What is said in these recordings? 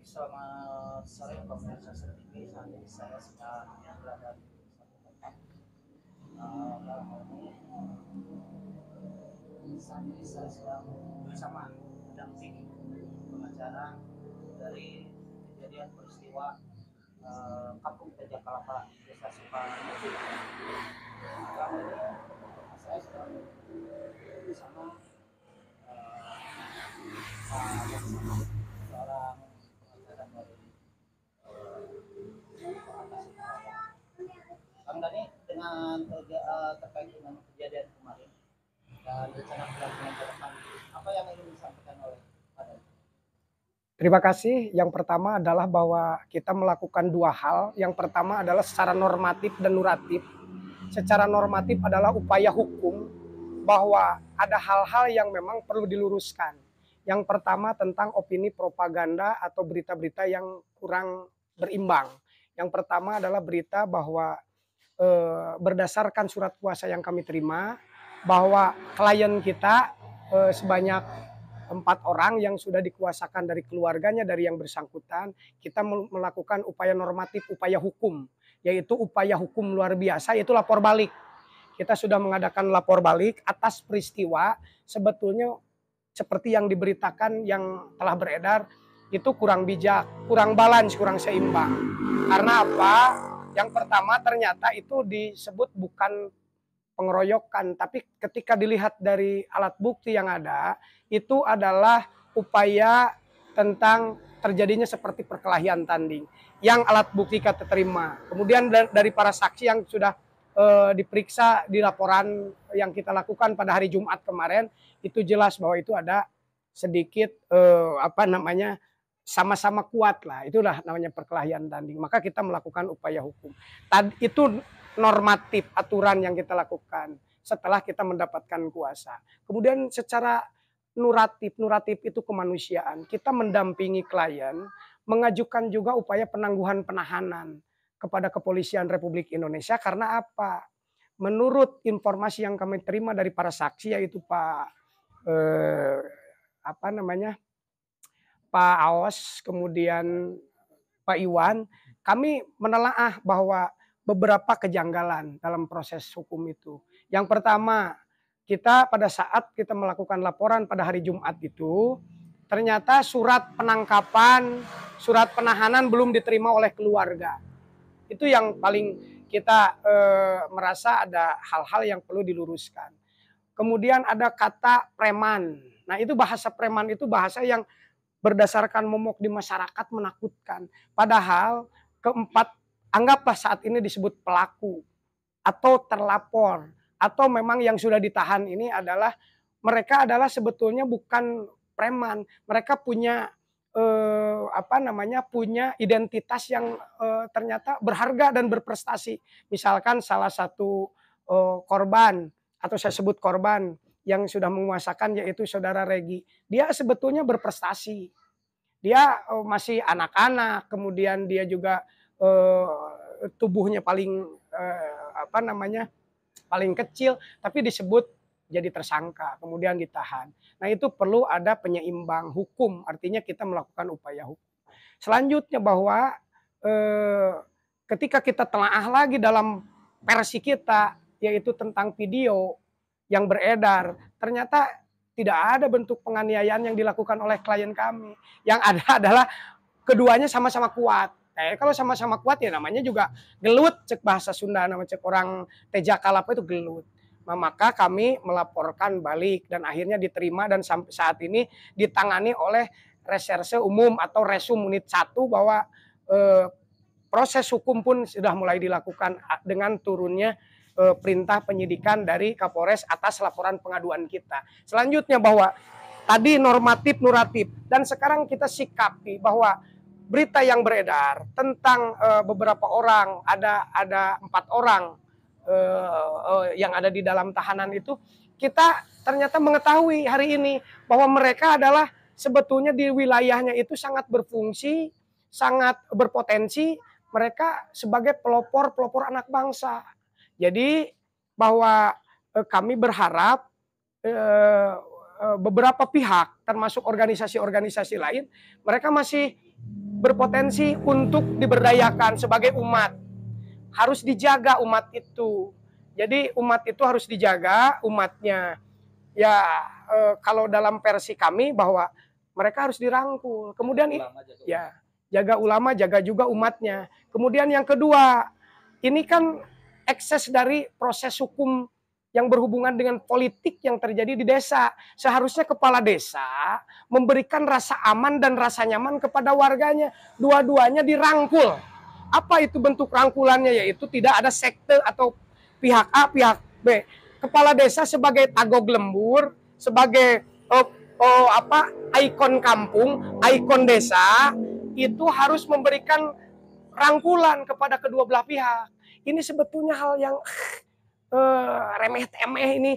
Baik, selamat sore pemirsa TV. Saat ini saya sedang berada di satu tempat. Dalam hal ini saat ini saya sedang bersama mendampingi pengacara dari kejadian peristiwa Kampung Teja Kalapa, Desa Sukamaju. Dalam ini saya sedang bersama Pak Yasin, seorang pengacara dari Kang Dani, dengan terkait dengan kejadian kemarin dan rencana pendampingan ke depan, apa yang ingin disampaikan oleh Pak Dani? Terima kasih. Yang pertama adalah bahwa kita melakukan dua hal. Yang pertama adalah secara normatif dan nuratif. Secara normatif adalah upaya hukum bahwa ada hal-hal yang memang perlu diluruskan. Yang pertama tentang opini propaganda atau berita-berita yang kurang berimbang. Yang pertama adalah berita bahwa berdasarkan surat kuasa yang kami terima, bahwa klien kita sebanyak 4 orang yang sudah dikuasakan dari keluarganya, dari yang bersangkutan, kita melakukan upaya normatif, upaya hukum, yaitu upaya hukum luar biasa, yaitu lapor balik. Kita sudah mengadakan lapor balik atas peristiwa sebetulnya seperti yang diberitakan yang telah beredar, itu kurang bijak, kurang balance, kurang seimbang. Karena apa? Yang pertama ternyata itu disebut bukan pengeroyokan, tapi ketika dilihat dari alat bukti yang ada, itu adalah upaya tentang terjadinya seperti perkelahian tanding yang alat bukti kita terima. Kemudian dari para saksi yang sudah diperiksa di laporan yang kita lakukan pada hari Jumat kemarin, itu jelas bahwa itu ada sedikit sama-sama kuat lah, itulah namanya perkelahian tanding. Maka kita melakukan upaya hukum. Itu normatif aturan yang kita lakukan setelah kita mendapatkan kuasa. Kemudian secara nuratif itu kemanusiaan. Kita mendampingi klien, mengajukan juga upaya penangguhan penahanan kepada Kepolisian Republik Indonesia. Karena apa? Menurut informasi yang kami terima dari para saksi, yaitu Pak Pak Aos, kemudian Pak Iwan, kami menelaah bahwa beberapa kejanggalan dalam proses hukum itu. Yang pertama, kita pada saat kita melakukan laporan pada hari Jumat itu, ternyata surat penangkapan, surat penahanan belum diterima oleh keluarga. Itu yang paling kita merasa ada hal-hal yang perlu diluruskan. Kemudian ada kata preman. Nah, itu bahasa preman itu bahasa yang berdasarkan momok di masyarakat menakutkan. Padahal keempat, anggaplah saat ini disebut pelaku atau terlapor atau memang yang sudah ditahan ini adalah mereka adalah sebetulnya bukan preman, mereka punya punya identitas yang ternyata berharga dan berprestasi. Misalkan salah satu korban atau saya sebut korban yang sudah menguasakan, yaitu saudara Regi. Dia sebetulnya berprestasi. Dia masih anak-anak, kemudian dia juga tubuhnya paling paling kecil, tapi disebut jadi tersangka, kemudian ditahan. Nah, itu perlu ada penyeimbang hukum, artinya kita melakukan upaya hukum. Selanjutnya bahwa ketika kita telaah lagi dalam versi kita, yaitu tentang video yang beredar, ternyata tidak ada bentuk penganiayaan yang dilakukan oleh klien kami. Yang ada adalah keduanya sama-sama kuat. Kalau sama-sama kuat ya namanya juga gelut, cek bahasa Sunda, nama cek orang Teja Kalapa itu gelut. Nah, maka kami melaporkan balik dan akhirnya diterima dan sampai saat ini ditangani oleh Reserse Umum atau Resum Unit 1 bahwa proses hukum pun sudah mulai dilakukan dengan turunnya perintah penyidikan dari Kapolres atas laporan pengaduan kita. Selanjutnya bahwa tadi normatif nuratif dan sekarang kita sikapi bahwa berita yang beredar tentang beberapa orang, ada 4 orang yang ada di dalam tahanan itu, kita ternyata mengetahui hari ini bahwa mereka adalah sebetulnya di wilayahnya itu sangat berfungsi, sangat berpotensi, mereka sebagai pelopor anak bangsa. Jadi bahwa kami berharap beberapa pihak termasuk organisasi-organisasi lain, mereka masih berpotensi untuk diberdayakan sebagai umat. Harus dijaga umat itu. Jadi umat itu harus dijaga umatnya. Ya kalau dalam versi kami bahwa mereka harus dirangkul. Kemudian ya jaga ulama, jaga juga umatnya. Kemudian yang kedua, ini kan ekses dari proses hukum yang berhubungan dengan politik yang terjadi di desa. Seharusnya kepala desa memberikan rasa aman dan rasa nyaman kepada warganya. Dua-duanya dirangkul. Apa itu bentuk rangkulannya? Yaitu tidak ada sekte atau pihak A, pihak B. Kepala desa sebagai tagog lembur, sebagai ikon kampung, ikon desa, itu harus memberikan rangkulan kepada kedua belah pihak. Ini sebetulnya hal yang remeh-temeh, ini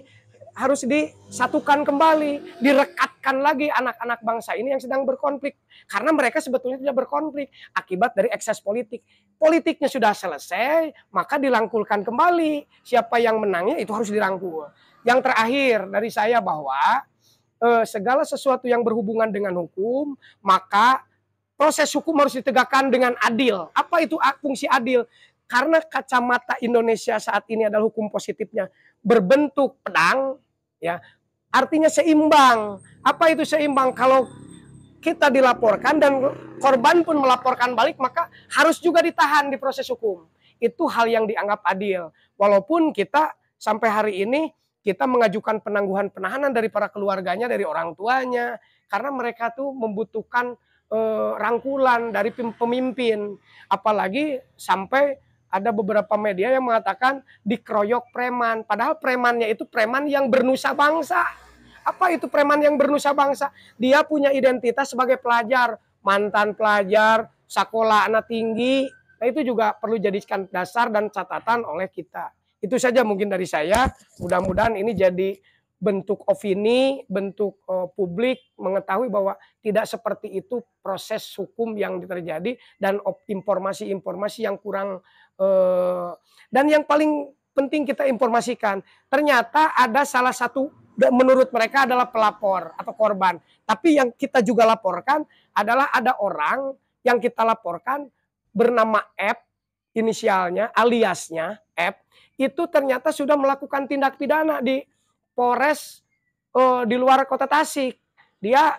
harus disatukan kembali, direkatkan lagi anak-anak bangsa ini yang sedang berkonflik. Karena mereka sebetulnya tidak berkonflik akibat dari ekses politik. Politiknya sudah selesai, maka dirangkulkan kembali. Siapa yang menangnya itu harus dirangkul. Yang terakhir dari saya bahwa segala sesuatu yang berhubungan dengan hukum, maka proses hukum harus ditegakkan dengan adil. Apa itu fungsi adil? Karena kacamata Indonesia saat ini adalah hukum positifnya berbentuk pedang, ya, artinya seimbang. Apa itu seimbang? Kalau kita dilaporkan dan korban pun melaporkan balik, maka harus juga ditahan di proses hukum. Itu hal yang dianggap adil. Walaupun kita sampai hari ini kita mengajukan penangguhan penahanan dari para keluarganya, dari orang tuanya, karena mereka tuh membutuhkan rangkulan dari pemimpin. Apalagi sampai ada beberapa media yang mengatakan dikeroyok preman. Padahal premannya itu preman yang bernusa bangsa. Apa itu preman yang bernusa bangsa? Dia punya identitas sebagai pelajar, mantan pelajar, sekolah anak tinggi. Nah, itu juga perlu jadikan dasar dan catatan oleh kita. Itu saja mungkin dari saya. Mudah-mudahan ini jadi bentuk opini, bentuk publik mengetahui bahwa tidak seperti itu proses hukum yang terjadi dan informasi-informasi yang kurang. Dan yang paling penting kita informasikan, ternyata ada salah satu menurut mereka adalah pelapor atau korban. Tapi yang kita juga laporkan adalah ada orang yang kita laporkan bernama F, inisialnya, aliasnya F, itu ternyata sudah melakukan tindak pidana di Polres di luar kota Tasik. Dia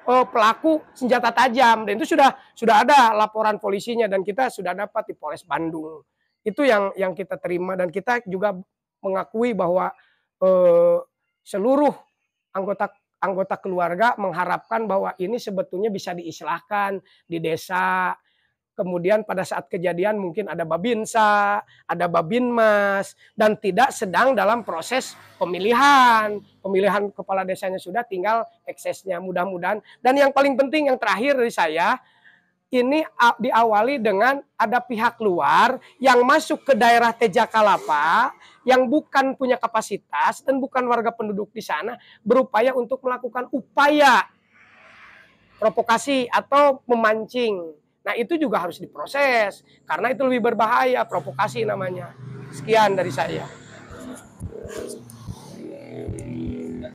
pelaku senjata tajam, dan itu sudah ada laporan polisinya dan kita sudah dapat di Polres Bandung. Itu yang kita terima, dan kita juga mengakui bahwa seluruh anggota keluarga mengharapkan bahwa ini sebetulnya bisa diislahkan di desa. Kemudian pada saat kejadian mungkin ada Babinsa, ada Babinmas, dan tidak sedang dalam proses pemilihan. Pemilihan kepala desanya sudah, tinggal eksesnya, mudah-mudahan. Dan yang paling penting, yang terakhir dari saya, ini diawali dengan ada pihak luar yang masuk ke daerah Tejakalapa, yang bukan punya kapasitas dan bukan warga penduduk di sana, berupaya untuk melakukan upaya provokasi atau memancing. Nah, itu juga harus diproses, karena itu lebih berbahaya, provokasi namanya. Sekian dari saya.